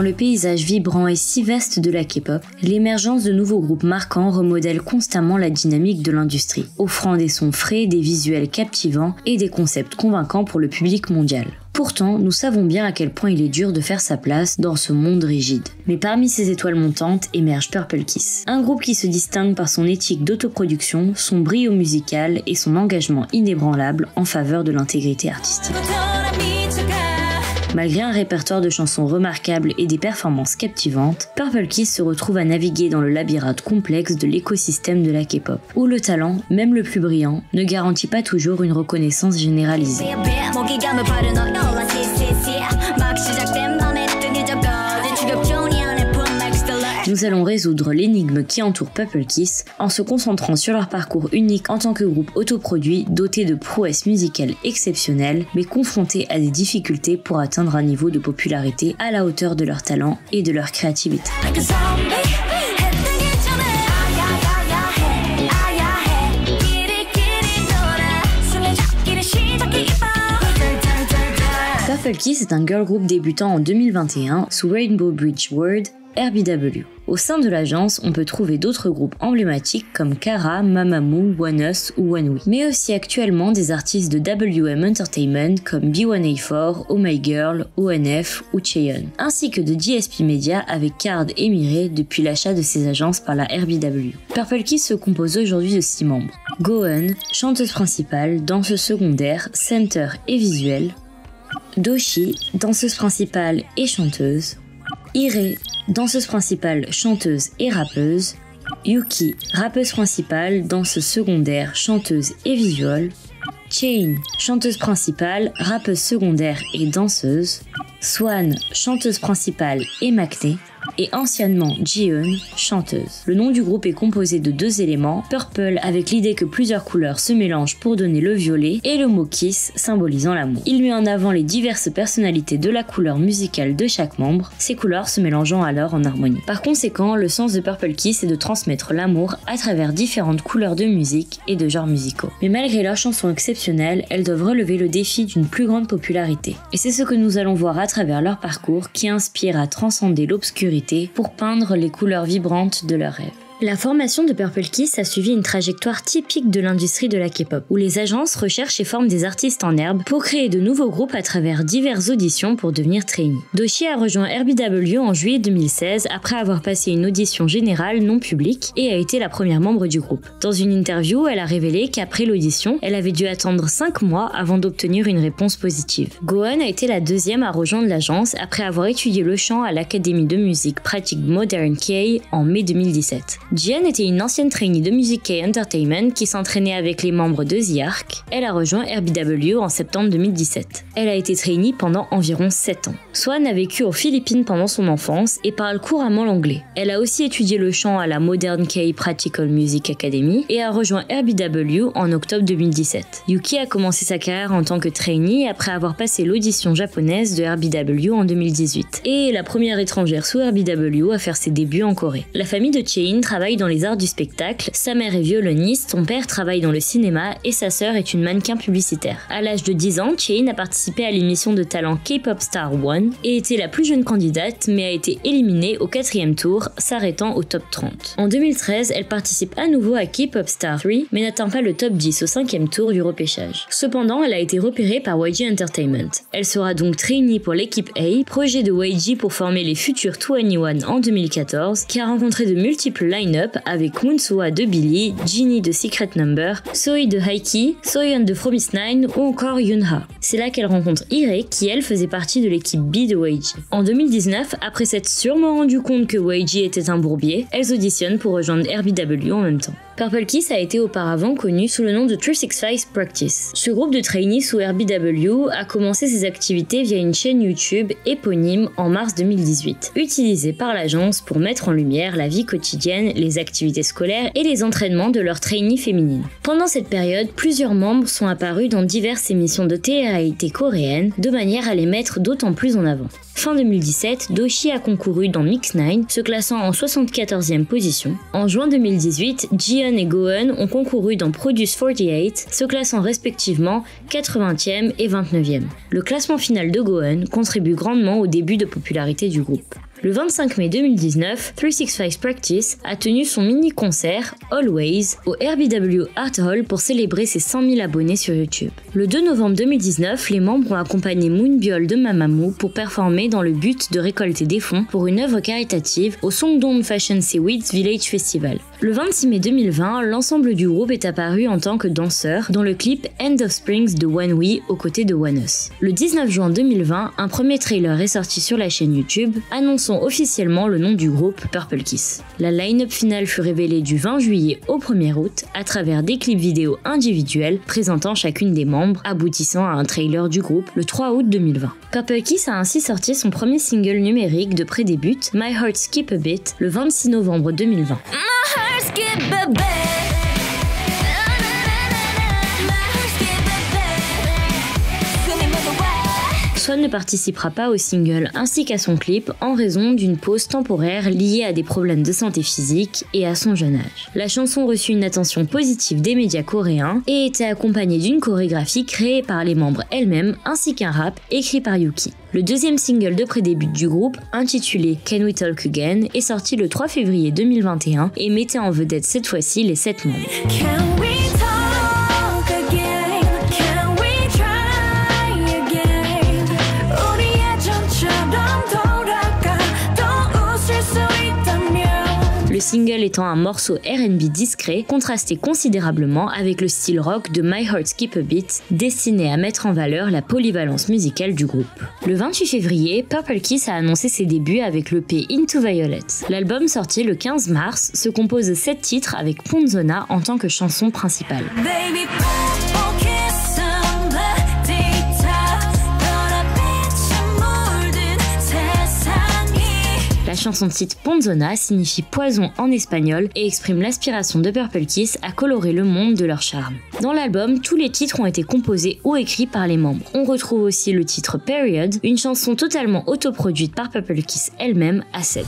Dans le paysage vibrant et si vaste de la K-pop, l'émergence de nouveaux groupes marquants remodèle constamment la dynamique de l'industrie, offrant des sons frais, des visuels captivants et des concepts convaincants pour le public mondial. Pourtant, nous savons bien à quel point il est dur de faire sa place dans ce monde rigide. Mais parmi ces étoiles montantes émerge Purple Kiss, un groupe qui se distingue par son éthique d'autoproduction, son brio musical et son engagement inébranlable en faveur de l'intégrité artistique. Malgré un répertoire de chansons remarquables et des performances captivantes, Purple Kiss se retrouve à naviguer dans le labyrinthe complexe de l'écosystème de la K-pop, où le talent, même le plus brillant, ne garantit pas toujours une reconnaissance généralisée. Nous allons résoudre l'énigme qui entoure Purple Kiss en se concentrant sur leur parcours unique en tant que groupe autoproduit doté de prouesses musicales exceptionnelles mais confrontés à des difficultés pour atteindre un niveau de popularité à la hauteur de leur talent et de leur créativité. Purple Kiss est un girl group débutant en 2021 sous Rainbow Bridge World, RBW. Au sein de l'agence, on peut trouver d'autres groupes emblématiques comme Kara, Mamamoo, One Us ou One We, mais aussi actuellement des artistes de WM Entertainment comme B1A4, Oh My Girl, ONF ou Chaeyeon, ainsi que de GSP Media avec Card et Mireille depuis l'achat de ces agences par la RBW. Purple Kiss se compose aujourd'hui de 6 membres. Gohan, chanteuse principale, danseuse secondaire, center et visuelle. Doshi, danseuse principale et chanteuse. Ire, danseuse principale, chanteuse et rappeuse. Yuki, rappeuse principale, danseuse secondaire, chanteuse et visuelle. Chain, chanteuse principale, rappeuse secondaire et danseuse. Swan, chanteuse principale et maknae. Et anciennement Jiyeon, chanteuse. Le nom du groupe est composé de 2 éléments, Purple avec l'idée que plusieurs couleurs se mélangent pour donner le violet, et le mot Kiss symbolisant l'amour. Il met en avant les diverses personnalités de la couleur musicale de chaque membre, ces couleurs se mélangeant alors en harmonie. Par conséquent, le sens de Purple Kiss est de transmettre l'amour à travers différentes couleurs de musique et de genres musicaux. Mais malgré leurs chansons exceptionnelles, elles doivent relever le défi d'une plus grande popularité. Et c'est ce que nous allons voir à travers leur parcours qui inspire à transcender l'obscurité pour peindre les couleurs vibrantes de leurs rêves. La formation de Purple Kiss a suivi une trajectoire typique de l'industrie de la K-pop, où les agences recherchent et forment des artistes en herbe pour créer de nouveaux groupes à travers diverses auditions pour devenir trainee. Doshi a rejoint RBW en juillet 2016 après avoir passé une audition générale non publique et a été la première membre du groupe. Dans une interview, elle a révélé qu'après l'audition, elle avait dû attendre 5 mois avant d'obtenir une réponse positive. Gohan a été la deuxième à rejoindre l'agence après avoir étudié le chant à l'Académie de musique pratique Modern K en mai 2017. Jiyeon était une ancienne trainee de Music K Entertainment qui s'entraînait avec les membres de The Ark. Elle a rejoint RBW en septembre 2017. Elle a été trainee pendant environ 7 ans. Swan a vécu aux Philippines pendant son enfance et parle couramment l'anglais. Elle a aussi étudié le chant à la Modern K Practical Music Academy et a rejoint RBW en octobre 2017. Yuki a commencé sa carrière en tant que trainee après avoir passé l'audition japonaise de RBW en 2018 et est la première étrangère sous RBW à faire ses débuts en Corée. La famille de Chaein travaille dans les arts du spectacle, sa mère est violoniste, son père travaille dans le cinéma et sa sœur est une mannequin publicitaire. À l'âge de 10 ans, Chaein a participé à l'émission de talent K-Pop Star 1 et était la plus jeune candidate mais a été éliminée au 4e tour, s'arrêtant au top 30. En 2013, elle participe à nouveau à K-Pop Star 3 mais n'atteint pas le top 10 au 5e tour du repêchage. Cependant, elle a été repérée par YG Entertainment. Elle sera donc trainee pour l'équipe A, projet de YG pour former les futurs 2NE1 en 2014, qui a rencontré de multiples line-up avec Moonsoa de Billy, Jinnie de Secret Number, Soi de Haiki, Soyeon de Promise 9 ou encore Yunha. C'est là qu'elle rencontre Ire qui elle faisait partie de l'équipe B de YG. En 2019, après s'être sûrement rendu compte que YG était un bourbier, elles auditionnent pour rejoindre RBW en même temps. Purple Kiss a été auparavant connu sous le nom de 365 Practice. Ce groupe de trainees sous RBW a commencé ses activités via une chaîne YouTube éponyme en mars 2018, utilisée par l'agence pour mettre en lumière la vie quotidienne, les activités scolaires et les entraînements de leurs trainees féminines. Pendant cette période, plusieurs membres sont apparus dans diverses émissions de télé-réalité coréennes, de manière à les mettre d'autant plus en avant. Fin 2017, Doshi a concouru dans Mix 9, se classant en 74e position. En juin 2018, Jiyeon et Gohan ont concouru dans Produce 48, se classant respectivement 80e et 29e. Le classement final de Gohan contribue grandement au début de popularité du groupe. Le 25 mai 2019, 365 Practice a tenu son mini-concert Always au RBW Art Hall pour célébrer ses 100 000 abonnés sur YouTube. Le 2 novembre 2019, les membres ont accompagné Moonbyul de Mamamoo pour performer dans le but de récolter des fonds pour une œuvre caritative au Songdong Fashion Seaweeds Village Festival. Le 26 mai 2020, l'ensemble du groupe est apparu en tant que danseur dans le clip End of Springs de ONEWE aux côtés de ONEUS. Le 19 juin 2020, un premier trailer est sorti sur la chaîne YouTube, annonçant officiellement le nom du groupe Purple Kiss. La line-up finale fut révélée du 20 juillet au 1er août à travers des clips vidéo individuels présentant chacune des membres, aboutissant à un trailer du groupe le 3 août 2020. Purple Kiss a ainsi sorti son premier single numérique de pré-début, My Heart Skip a Beat, le 26 novembre 2020. Swan ne participera pas au single ainsi qu'à son clip en raison d'une pause temporaire liée à des problèmes de santé physique et à son jeune âge. La chanson reçut une attention positive des médias coréens et était accompagnée d'une chorégraphie créée par les membres elles-mêmes ainsi qu'un rap écrit par Yuki. Le deuxième single de pré-début du groupe, intitulé Can We Talk Again, est sorti le 3 février 2021 et mettait en vedette cette fois-ci les 7 membres. Le single étant un morceau R&B discret, contrasté considérablement avec le style rock de My Heart Skip a Beat, destiné à mettre en valeur la polyvalence musicale du groupe. Le 28 février, Purple Kiss a annoncé ses débuts avec l'EP Into Violet. L'album sorti le 15 mars se compose de 7 titres avec Ponzona en tant que chanson principale. La chanson titre Ponzona signifie poison en espagnol et exprime l'aspiration de Purple Kiss à colorer le monde de leur charme. Dans l'album, tous les titres ont été composés ou écrits par les membres. On retrouve aussi le titre Period, une chanson totalement autoproduite par Purple Kiss elle-même à 7.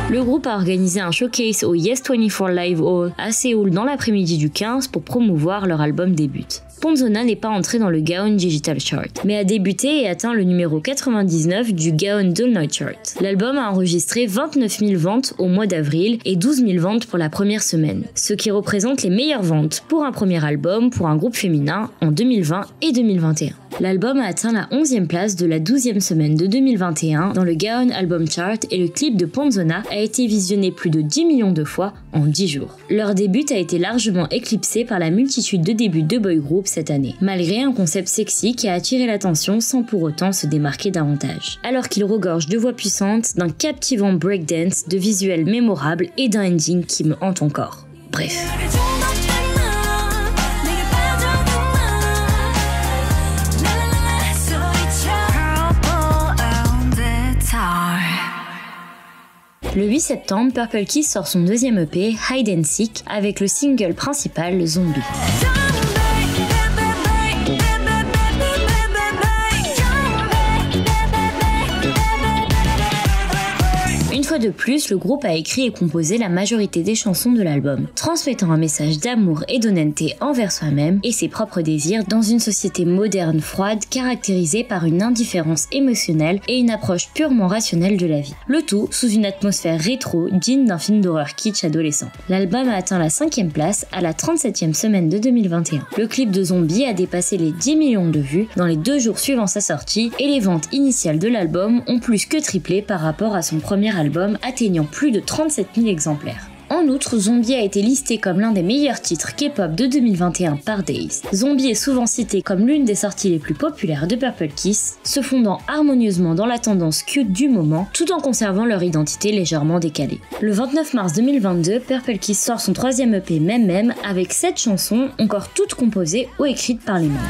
Le groupe a organisé un showcase au Yes 24 Live Hall à Séoul dans l'après-midi du 15 pour promouvoir leur album début. Ponzona n'est pas entré dans le Gaon Digital Chart, mais a débuté et atteint le numéro 99 du Gaon Download Chart. L'album a enregistré 29 000 ventes au mois d'avril et 12 000 ventes pour la première semaine, ce qui représente les meilleures ventes pour un premier album pour un groupe féminin en 2020 et 2021. L'album a atteint la 11e place de la 12e semaine de 2021 dans le Gaon Album Chart et le clip de Ponzona a été visionné plus de 10 millions de fois en 10 jours. Leur début a été largement éclipsé par la multitude de débuts de boy group cette année, malgré un concept sexy qui a attiré l'attention sans pour autant se démarquer davantage. Alors qu'il regorge de voix puissantes, d'un captivant breakdance, de visuels mémorables et d'un ending qui me hante encore. Bref. Le 8 septembre, Purple Kiss sort son deuxième EP, Hide and Seek, avec le single principal, Zombie. Une fois de plus, le groupe a écrit et composé la majorité des chansons de l'album, transmettant un message d'amour et d'honnêteté envers soi-même et ses propres désirs dans une société moderne froide caractérisée par une indifférence émotionnelle et une approche purement rationnelle de la vie. Le tout sous une atmosphère rétro digne d'un film d'horreur kitsch adolescent. L'album a atteint la 5e place à la 37e semaine de 2021. Le clip de Zombie a dépassé les 10 millions de vues dans les 2 jours suivant sa sortie et les ventes initiales de l'album ont plus que triplé par rapport à son premier album, atteignant plus de 37 000 exemplaires. En outre, Zombie a été listé comme l'un des meilleurs titres K-pop de 2021 par Dazed. Zombie est souvent cité comme l'une des sorties les plus populaires de Purple Kiss, se fondant harmonieusement dans la tendance cute du moment, tout en conservant leur identité légèrement décalée. Le 29 mars 2022, Purple Kiss sort son 3e EP Mem avec 7 chansons, encore toutes composées ou écrites par les membres.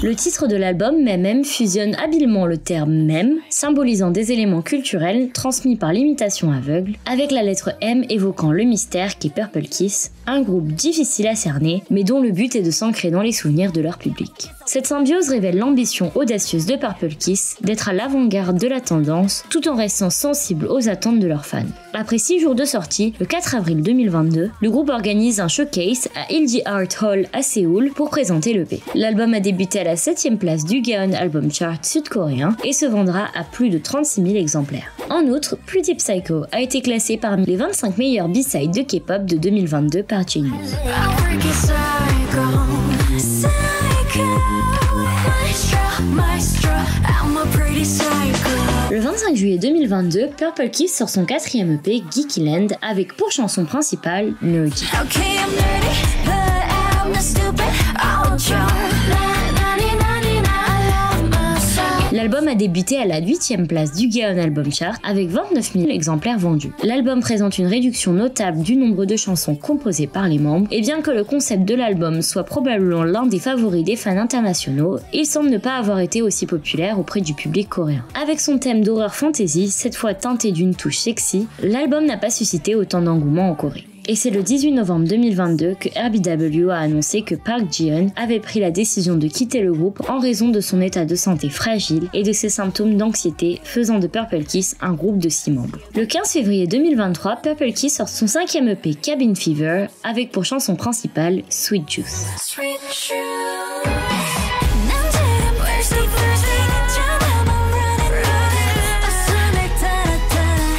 Le titre de l'album, Mem fusionne habilement le terme mem, symbolisant des éléments culturels transmis par l'imitation aveugle, avec la lettre M évoquant le mystère qu'est Purple Kiss, un groupe difficile à cerner, mais dont le but est de s'ancrer dans les souvenirs de leur public. Cette symbiose révèle l'ambition audacieuse de Purple Kiss d'être à l'avant-garde de la tendance, tout en restant sensible aux attentes de leurs fans. Après 6 jours de sortie, le 4 avril 2022, le groupe organise un showcase à Ilji Art Hall à Séoul pour présenter l'EP. L'album a débuté à la 7e place du Gaon Album Chart sud-coréen et se vendra à plus de 36 000 exemplaires. En outre, Pretty Psycho a été classé parmi les 25 meilleurs B-sides de K-pop de 2022 par Genius. Le 25 juillet 2022, Purple Kiss sort son 4e EP, Geeky Land, avec pour chanson principale Nerdy. L'album a débuté à la 8e place du Gaon Album Chart avec 29 000 exemplaires vendus. L'album présente une réduction notable du nombre de chansons composées par les membres, et bien que le concept de l'album soit probablement l'un des favoris des fans internationaux, il semble ne pas avoir été aussi populaire auprès du public coréen. Avec son thème d'horreur fantasy, cette fois teinté d'une touche sexy, l'album n'a pas suscité autant d'engouement en Corée. Et c'est le 18 novembre 2022 que RBW a annoncé que Park Ji-eun avait pris la décision de quitter le groupe en raison de son état de santé fragile et de ses symptômes d'anxiété, faisant de Purple Kiss un groupe de 6 membres. Le 15 février 2023, Purple Kiss sort son 5e EP Cabin Fever avec pour chanson principale Sweet Juice.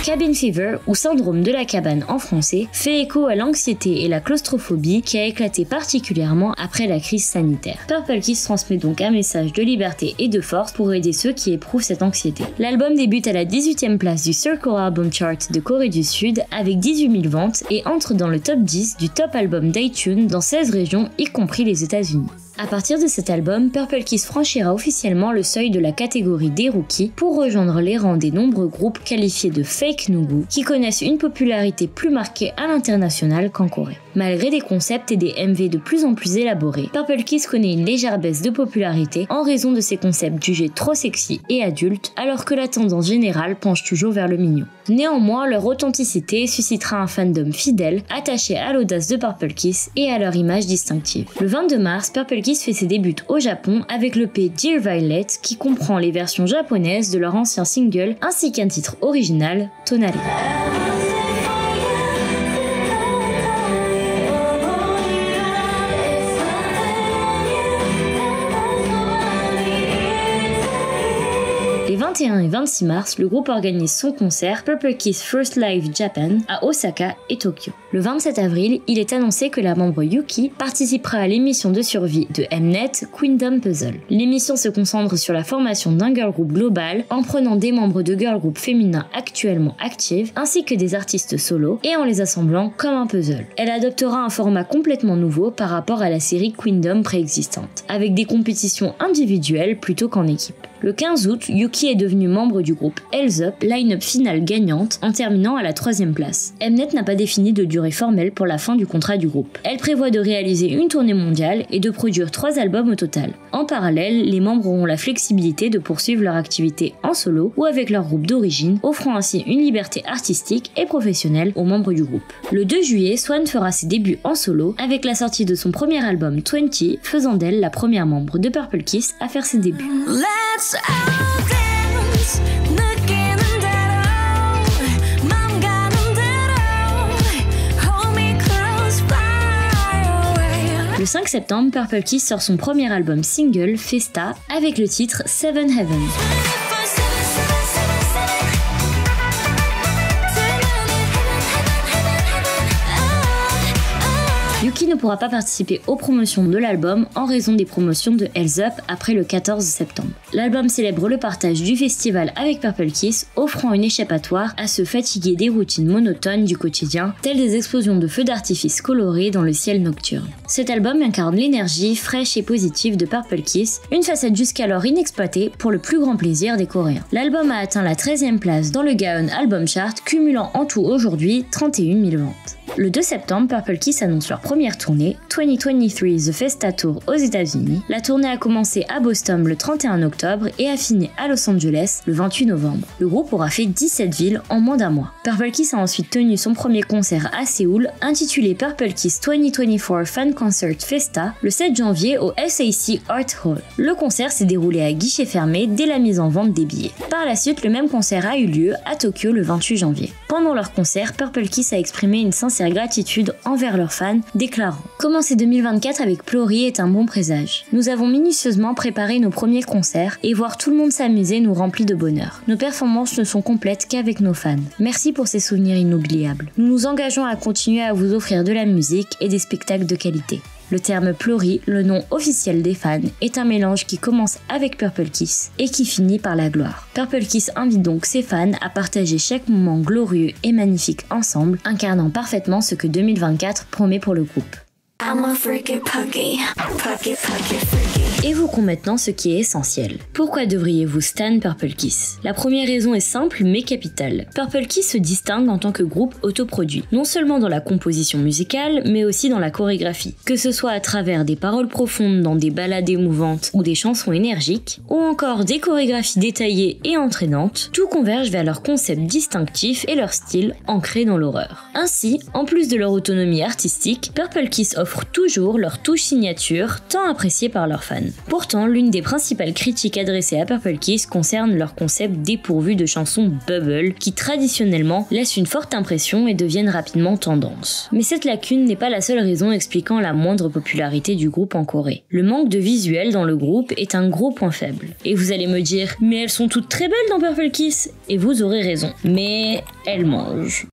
Cabin Fever, ou syndrome de la cabane en français, fait écho à l'anxiété et la claustrophobie qui a éclaté particulièrement après la crise sanitaire. Purple Kiss transmet donc un message de liberté et de force pour aider ceux qui éprouvent cette anxiété. L'album débute à la 18e place du Circle Album Chart de Corée du Sud avec 18 000 ventes et entre dans le top 10 du top album d'iTunes dans 16 régions, y compris les États-Unis. À partir de cet album, Purple Kiss franchira officiellement le seuil de la catégorie des rookies pour rejoindre les rangs des nombreux groupes qualifiés de fake nouveau qui connaissent une popularité plus marquée à l'international qu'en Corée. Malgré des concepts et des MV de plus en plus élaborés, Purple Kiss connaît une légère baisse de popularité en raison de ses concepts jugés trop sexy et adultes, alors que la tendance générale penche toujours vers le mignon. Néanmoins, leur authenticité suscitera un fandom fidèle, attaché à l'audace de Purple Kiss et à leur image distinctive. Le 22 mars, Purple Kiss fait ses débuts au Japon avec l'EP Dear Violet qui comprend les versions japonaises de leur ancien single ainsi qu'un titre original, Tonari. Les 21 et 26 mars, le groupe organise son concert Purple Kiss First Live Japan à Osaka et Tokyo. Le 27 avril, il est annoncé que la membre Yuki participera à l'émission de survie de Mnet Queendom Puzzle. L'émission se concentre sur la formation d'un girl group global en prenant des membres de girl group féminins actuellement actives ainsi que des artistes solo et en les assemblant comme un puzzle. Elle adoptera un format complètement nouveau par rapport à la série Queendom préexistante, avec des compétitions individuelles plutôt qu'en équipe. Le 15 août, Yuki est devenue membre du groupe Hells Up, line-up finale gagnante, en terminant à la 3e place. Mnet n'a pas défini de durée formelle pour la fin du contrat du groupe. Elle prévoit de réaliser une tournée mondiale et de produire 3 albums au total. En parallèle, les membres auront la flexibilité de poursuivre leur activité en solo ou avec leur groupe d'origine, offrant ainsi une liberté artistique et professionnelle aux membres du groupe. Le 2 juillet, Swan fera ses débuts en solo avec la sortie de son premier album 20, faisant d'elle la première membre de Purple Kiss à faire ses débuts. Le 5 septembre, Purple Kiss sort son premier album single, Festa, avec le titre Seven Heaven. Yuki ne pourra pas participer aux promotions de l'album en raison des promotions de Hells Up après le 14 septembre. L'album célèbre le partage du festival avec Purple Kiss, offrant une échappatoire à se fatiguer des routines monotones du quotidien, telles des explosions de feux d'artifice colorés dans le ciel nocturne. Cet album incarne l'énergie fraîche et positive de Purple Kiss, une facette jusqu'alors inexploitée pour le plus grand plaisir des Coréens. L'album a atteint la 13e place dans le Gaon Album Chart, cumulant en tout aujourd'hui 31 000 ventes. Le 2 septembre, Purple Kiss annonce leur première tournée, 2023 The Festa Tour aux États-Unis. La tournée a commencé à Boston le 31 octobre et a fini à Los Angeles le 28 novembre. Le groupe aura fait 17 villes en moins d'un mois. Purple Kiss a ensuite tenu son premier concert à Séoul, intitulé Purple Kiss 2024 Fan Concert Festa, le 7 janvier au SAC Art Hall. Le concert s'est déroulé à guichet fermé dès la mise en vente des billets. Par la suite, le même concert a eu lieu à Tokyo le 28 janvier. Pendant leur concert, Purple Kiss a exprimé une sincère gratitude envers leurs fans, déclarant « Commencer 2024 avec Plori est un bon présage. Nous avons minutieusement préparé nos premiers concerts et voir tout le monde s'amuser nous remplit de bonheur. Nos performances ne sont complètes qu'avec nos fans. Merci pour ces souvenirs inoubliables. Nous nous engageons à continuer à vous offrir de la musique et des spectacles de qualité. » Le terme Plori, le nom officiel des fans, est un mélange qui commence avec Purple Kiss et qui finit par la gloire. Purple Kiss invite donc ses fans à partager chaque moment glorieux et magnifique ensemble, incarnant parfaitement ce que 2024 promet pour le groupe. Évoquons maintenant ce qui est essentiel. Pourquoi devriez-vous stan Purple Kiss? La première raison est simple mais capitale. Purple Kiss se distingue en tant que groupe autoproduit, non seulement dans la composition musicale, mais aussi dans la chorégraphie. Que ce soit à travers des paroles profondes dans des ballades émouvantes ou des chansons énergiques, ou encore des chorégraphies détaillées et entraînantes, tout converge vers leur concept distinctif et leur style ancré dans l'horreur. Ainsi, en plus de leur autonomie artistique, Purple Kiss offre toujours leur touche signature, tant appréciée par leurs fans. Pourtant, l'une des principales critiques adressées à Purple Kiss concerne leur concept dépourvu de chansons bubble, qui traditionnellement laissent une forte impression et deviennent rapidement tendance. Mais cette lacune n'est pas la seule raison expliquant la moindre popularité du groupe en Corée. Le manque de visuel dans le groupe est un gros point faible. Et vous allez me dire, mais elles sont toutes très belles dans Purple Kiss, et vous aurez raison. Mais elles mangent.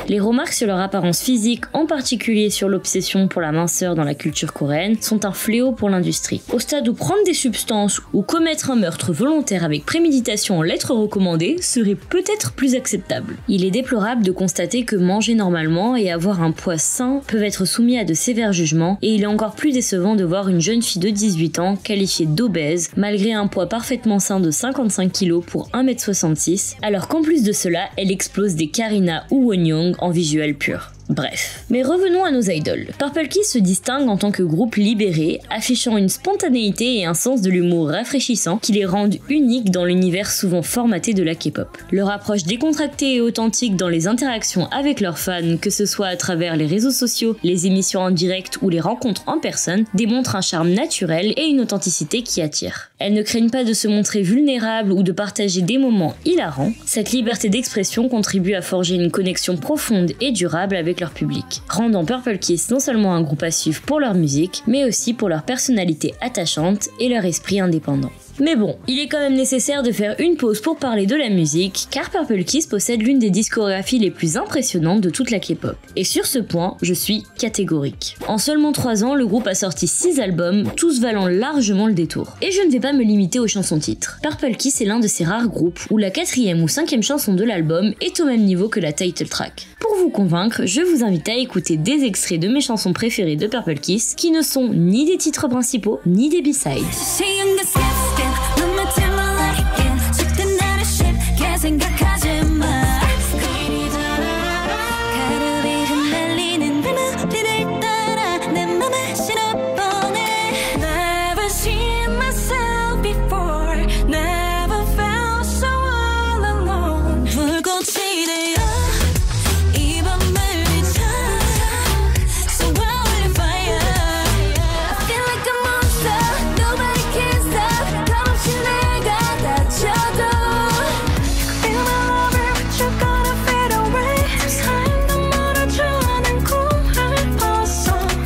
Les remarques sur leur apparence physique, en particulier sur l'obsession pour la minceur dans la culture coréenne, sont un fléau pour l'industrie. Au stade où prendre des substances ou commettre un meurtre volontaire avec préméditation en lettres recommandées serait peut-être plus acceptable. Il est déplorable de constater que manger normalement et avoir un poids sain peuvent être soumis à de sévères jugements, et il est encore plus décevant de voir une jeune fille de 18 ans qualifiée d'obèse malgré un poids parfaitement sain de 55 kg pour 1m66, alors qu'en plus de cela, elle explose des Karina ou Wonyoung en visuel pur. Bref. Mais revenons à nos idoles. Purple Kiss se distingue en tant que groupe libéré, affichant une spontanéité et un sens de l'humour rafraîchissant qui les rendent uniques dans l'univers souvent formaté de la K-pop. Leur approche décontractée et authentique dans les interactions avec leurs fans, que ce soit à travers les réseaux sociaux, les émissions en direct ou les rencontres en personne, démontre un charme naturel et une authenticité qui attire. Elles ne craignent pas de se montrer vulnérables ou de partager des moments hilarants. Cette liberté d'expression contribue à forger une connexion profonde et durable avec leur public, rendant Purple Kiss non seulement un groupe à suivre pour leur musique, mais aussi pour leur personnalité attachante et leur esprit indépendant. Mais bon, il est quand même nécessaire de faire une pause pour parler de la musique, car Purple Kiss possède l'une des discographies les plus impressionnantes de toute la K-pop. Et sur ce point, je suis catégorique. En seulement 3 ans, le groupe a sorti 6 albums, tous valant largement le détour. Et je ne vais pas me limiter aux chansons-titres. Purple Kiss est l'un de ces rares groupes où la 4e ou 5e chanson de l'album est au même niveau que la title track. Pour vous convaincre, je vous invite à écouter des extraits de mes chansons préférées de Purple Kiss, qui ne sont ni des titres principaux, ni des B-sides.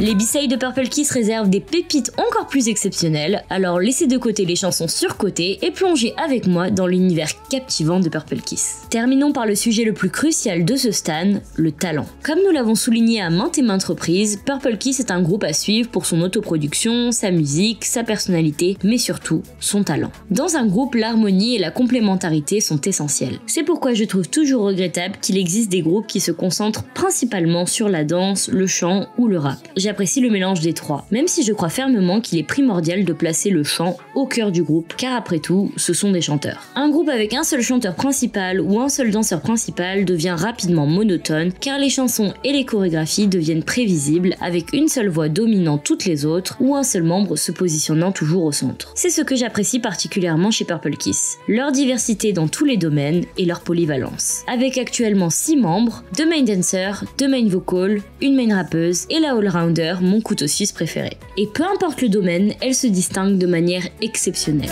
Les B-sides de Purple Kiss réservent des pépites encore plus exceptionnelles, alors laissez de côté les chansons surcotées et plongez avec moi dans l'univers captivant de Purple Kiss. Terminons par le sujet le plus crucial de ce stan, le talent. Comme nous l'avons souligné à maintes et maintes reprises, Purple Kiss est un groupe à suivre pour son autoproduction, sa musique, sa personnalité, mais surtout son talent. Dans un groupe, l'harmonie et la complémentarité sont essentielles. C'est pourquoi je trouve toujours regrettable qu'il existe des groupes qui se concentrent principalement sur la danse, le chant ou le rap. J'apprécie j'apprécie le mélange des trois, même si je crois fermement qu'il est primordial de placer le chant au cœur du groupe, car après tout, ce sont des chanteurs. Un groupe avec un seul chanteur principal ou un seul danseur principal devient rapidement monotone, car les chansons et les chorégraphies deviennent prévisibles avec une seule voix dominant toutes les autres ou un seul membre se positionnant toujours au centre. C'est ce que j'apprécie particulièrement chez Purple Kiss, leur diversité dans tous les domaines et leur polyvalence. Avec actuellement 6 membres, 2 main dancers, 2 main vocals, une main rappeuse et la all-rounder, mon couteau suisse préféré. Et peu importe le domaine, elle se distingue de manière exceptionnelle.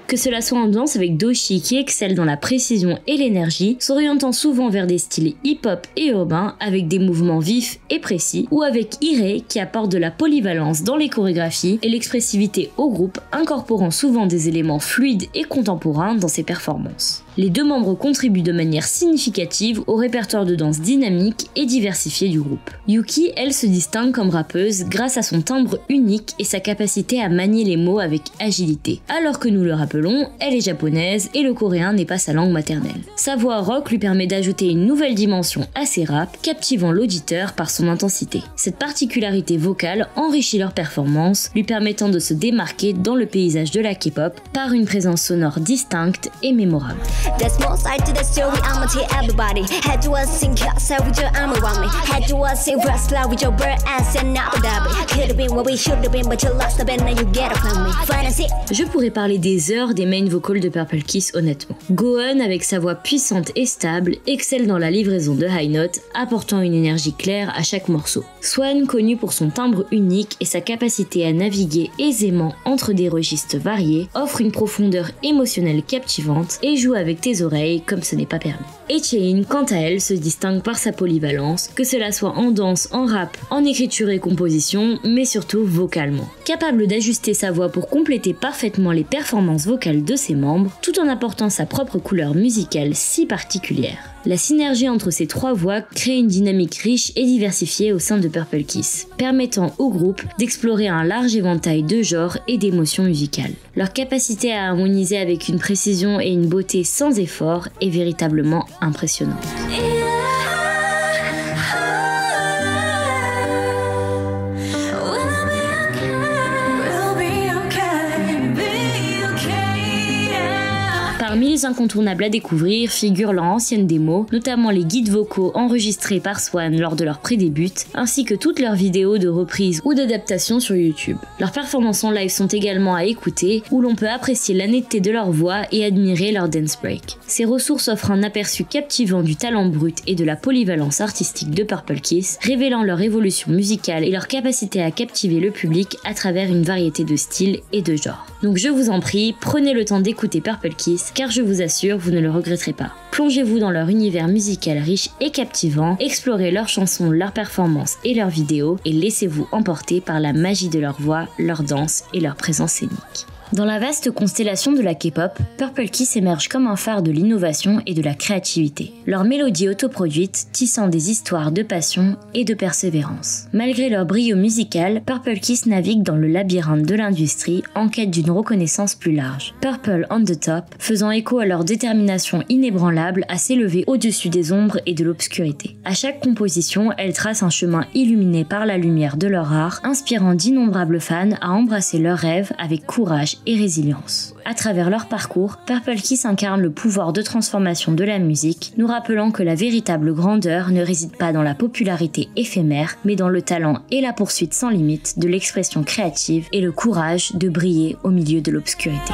Que cela soit en danse avec Doechii qui excelle dans la précision et l'énergie, s'orientant souvent vers des styles hip-hop et urbains avec des mouvements vifs et précis, ou avec Irei qui apporte de la polyvalence dans les chorégraphies et l'expressivité au groupe, incorporant souvent des éléments fluides et contemporains dans ses performances. Les 2 membres contribuent de manière significative au répertoire de danse dynamique et diversifié du groupe. Yuki, elle, se distingue comme rappeuse grâce à son timbre unique et sa capacité à manier les mots avec agilité. Alors que nous le rappelons, elle est japonaise et le coréen n'est pas sa langue maternelle. Sa voix rock lui permet d'ajouter une nouvelle dimension à ses raps, captivant l'auditeur par son intensité. Cette particularité vocale enrichit leur performance, lui permettant de se démarquer dans le paysage de la K-pop par une présence sonore distincte et mémorable. There's more side to the story, I'ma tell everybody. Had to sing outside with your arm around me. Had to sing wrestler with your bird ass and Abu Dhabi. Could've been what we should've been, but you lost the bet, now you get up on me. Fantasy. Je pourrais parler des heures des main vocals de Purple Kiss honnêtement. Gohan, avec sa voix puissante et stable, excelle dans la livraison de high notes, apportant une énergie claire à chaque morceau. Swan, connu pour son timbre unique et sa capacité à naviguer aisément entre des registres variés, offre une profondeur émotionnelle captivante et joue avec tes oreilles comme ce n'est pas permis. Et Chaein, quant à elle, se distingue par sa polyvalence, que cela soit en danse, en rap, en écriture et composition, mais surtout vocalement. Capable d'ajuster sa voix pour compléter parfaitement les performances vocales de ses membres, tout en apportant sa propre couleur musicale si particulière. La synergie entre ces 3 voix crée une dynamique riche et diversifiée au sein de Purple Kiss, permettant au groupe d'explorer un large éventail de genres et d'émotions musicales. Leur capacité à harmoniser avec une précision et une beauté sans effort est véritablement impressionnante. Parmi les incontournables à découvrir figurent leurs anciennes démos, notamment les guides vocaux enregistrés par Swan lors de leur pré-début, ainsi que toutes leurs vidéos de reprises ou d'adaptations sur YouTube. Leurs performances en live sont également à écouter, où l'on peut apprécier la netteté de leur voix et admirer leur dance break. Ces ressources offrent un aperçu captivant du talent brut et de la polyvalence artistique de Purple Kiss, révélant leur évolution musicale et leur capacité à captiver le public à travers une variété de styles et de genres. Donc je vous en prie, prenez le temps d'écouter Purple Kiss, car je vous assure, vous ne le regretterez pas. Plongez-vous dans leur univers musical riche et captivant, explorez leurs chansons, leurs performances et leurs vidéos, et laissez-vous emporter par la magie de leur voix, leur danse et leur présence scénique. Dans la vaste constellation de la K-pop, Purple Kiss émerge comme un phare de l'innovation et de la créativité. Leur mélodie autoproduite tissant des histoires de passion et de persévérance. Malgré leur brio musical, Purple Kiss navigue dans le labyrinthe de l'industrie en quête d'une reconnaissance plus large. Purple on the top, faisant écho à leur détermination inébranlable à s'élever au-dessus des ombres et de l'obscurité. À chaque composition, elles tracent un chemin illuminé par la lumière de leur art, inspirant d'innombrables fans à embrasser leurs rêves avec courage et résilience. À travers leur parcours, Purple Kiss incarne le pouvoir de transformation de la musique, nous rappelant que la véritable grandeur ne réside pas dans la popularité éphémère, mais dans le talent et la poursuite sans limite de l'expression créative et le courage de briller au milieu de l'obscurité.